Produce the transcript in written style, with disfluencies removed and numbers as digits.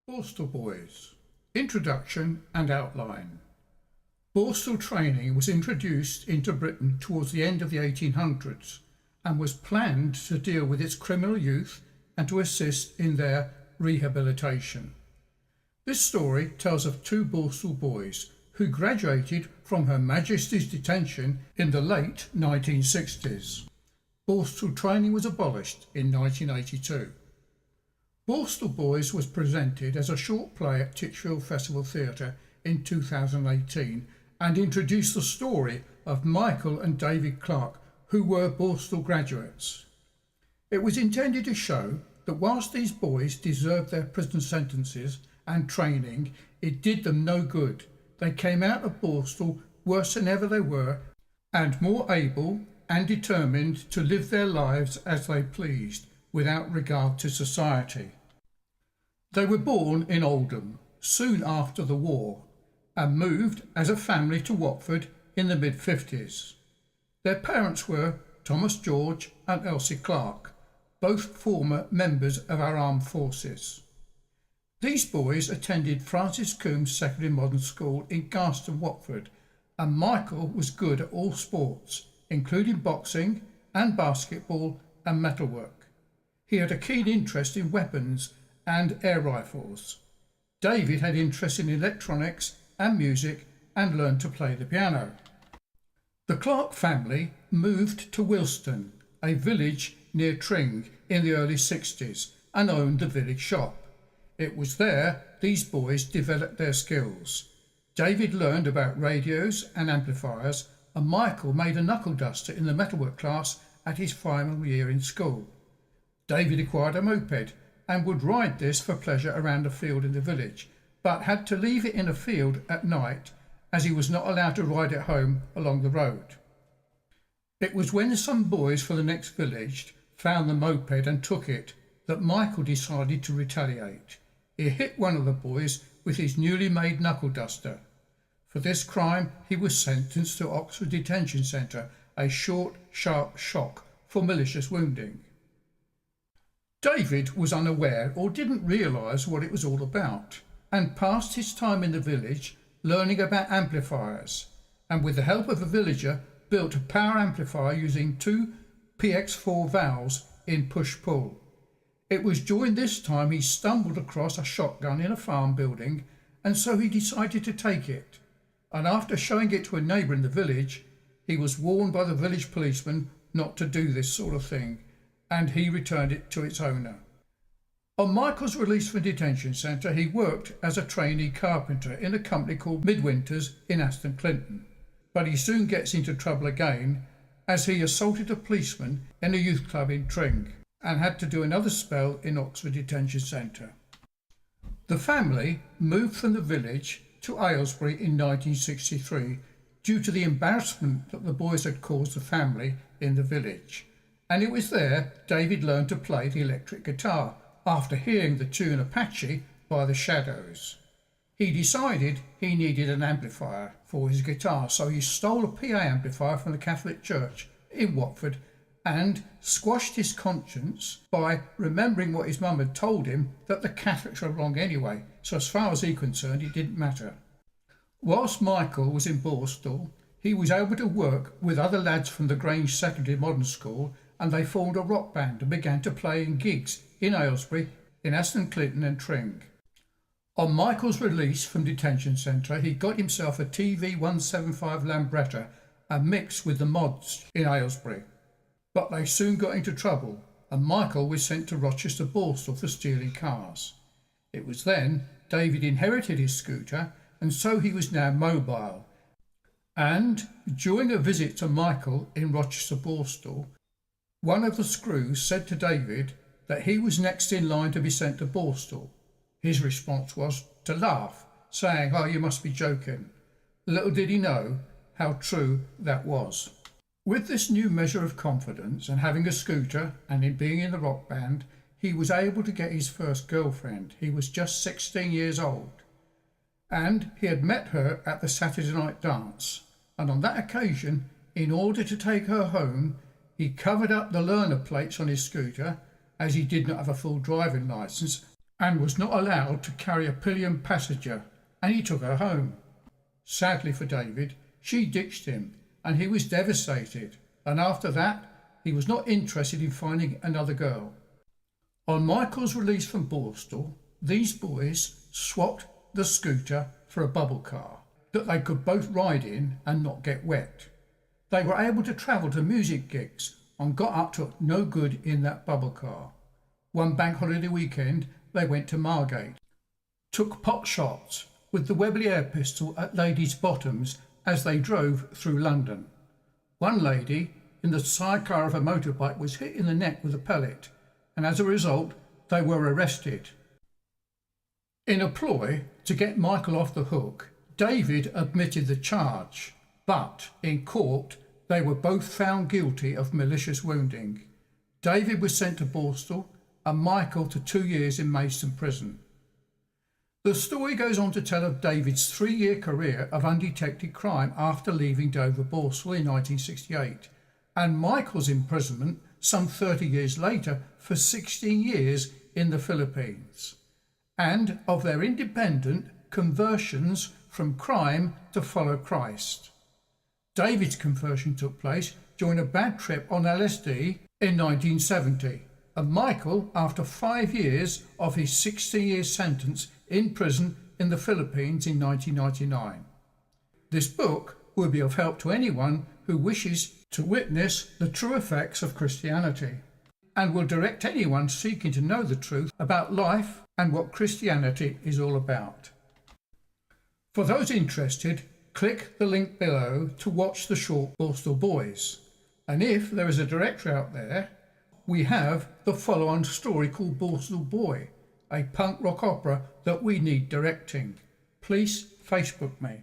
Borstal Boys. Introduction and outline. Borstal training was introduced into Britain towards the end of the 1800s and was planned to deal with its criminal youth and to assist in their rehabilitation. This story tells of two Borstal boys who graduated from Her Majesty's detention in the late 1960s. Borstal training was abolished in 1982. Borstal Boys was presented as a short play at Titchfield Festival Theatre in 2018 and introduced the story of Michael and David Clark, who were Borstal graduates. It was intended to show that whilst these boys deserved their prison sentences and training, it did them no good. They came out of Borstal worse than ever they were and more able and determined to live their lives as they pleased without regard to society. They were born in Oldham soon after the war and moved as a family to Watford in the mid-50s. Their parents were Thomas George and Elsie Clark, both former members of our armed forces. These boys attended Francis Coombs Secondary Modern School in Garston, Watford, and Michael was good at all sports, including boxing and basketball and metalwork. He had a keen interest in weapons and air rifles. David had interest in electronics and music and learned to play the piano. The Clark family moved to Wilston, a village near Tring, in the early 60s and owned the village shop. It was there these boys developed their skills. David learned about radios and amplifiers, and Michael made a knuckle duster in the metalwork class at his final year in school. David acquired a moped and would ride this for pleasure around a field in the village, but had to leave it in a field at night as he was not allowed to ride it home along the road. It was when some boys from the next village found the moped and took it that Michael decided to retaliate. He hit one of the boys with his newly made knuckle duster. For this crime he was sentenced to Oxford Detention Centre, a short, sharp shock for malicious wounding. David was unaware or didn't realise what it was all about and passed his time in the village learning about amplifiers, and with the help of a villager built a power amplifier using two PX4 valves in push-pull. It was during this time he stumbled across a shotgun in a farm building, and so he decided to take it, and after showing it to a neighbour in the village, he was warned by the village policeman not to do this sort of thing, and he returned it to its owner. On Michael's release from detention centre, he worked as a trainee carpenter in a company called Midwinters in Aston Clinton, but he soon gets into trouble again as he assaulted a policeman in a youth club in Tring and had to do another spell in Oxford Detention Centre. The family moved from the village to Aylesbury in 1963 due to the embarrassment that the boys had caused the family in the village, and it was there David learned to play the electric guitar after hearing the tune Apache by the Shadows. He decided he needed an amplifier for his guitar, so he stole a PA amplifier from the Catholic Church in Watford and squashed his conscience by remembering what his mum had told him, that the Catholics were wrong anyway, so as far as he was concerned it didn't matter. Whilst Michael was in Borstal, he was able to work with other lads from the Grange Secondary Modern School, and they formed a rock band and began to play in gigs in Aylesbury, in Aston Clinton and Tring. On Michael's release from detention centre, he got himself a TV 175 Lambretta and mixed with the mods in Aylesbury. But they soon got into trouble, and Michael was sent to Rochester Borstal for stealing cars. It was then David inherited his scooter, and so he was now mobile. And during a visit to Michael in Rochester Borstal, one of the screws said to David that he was next in line to be sent to Borstal. His response was to laugh, saying, "Oh, you must be joking." Little did he know how true that was. With this new measure of confidence and having a scooter and in being in the rock band, he was able to get his first girlfriend. He was just 16 years old, and he had met her at the Saturday night dance. And on that occasion, in order to take her home, he covered up the learner plates on his scooter, as he did not have a full driving licence, and was not allowed to carry a pillion passenger, and he took her home. Sadly for David, she ditched him, and he was devastated, and after that he was not interested in finding another girl. On Michael's release from Borstal, these boys swapped the scooter for a bubble car that they could both ride in and not get wet. They were able to travel to music gigs and got up to no good in that bubble car. One bank holiday weekend they went to Margate, took pot shots with the Webley air pistol at ladies' bottoms as they drove through London. One lady in the sidecar of a motorbike was hit in the neck with a pellet, and as a result they were arrested. In a ploy to get Michael off the hook, David admitted the charge, but in court they were both found guilty of malicious wounding. David was sent to Borstal and Michael to 2 years in Maidstone prison. The story goes on to tell of David's 3-year career of undetected crime after leaving Dover Borstal in 1968, and Michael's imprisonment some 30 years later for 16 years in the Philippines, and of their independent conversions from crime to follow Christ. David's conversion took place during a bad trip on LSD in 1970, and Michael after 5 years of his 16-year sentence in prison in the Philippines in 1999. This book will be of help to anyone who wishes to witness the true effects of Christianity, and will direct anyone seeking to know the truth about life and what Christianity is all about. For those interested, click the link below to watch the short Borstal Boys. And if there is a director out there, we have the follow-on story called Borstal Boy, a punk rock opera that we need directing. Please Facebook me.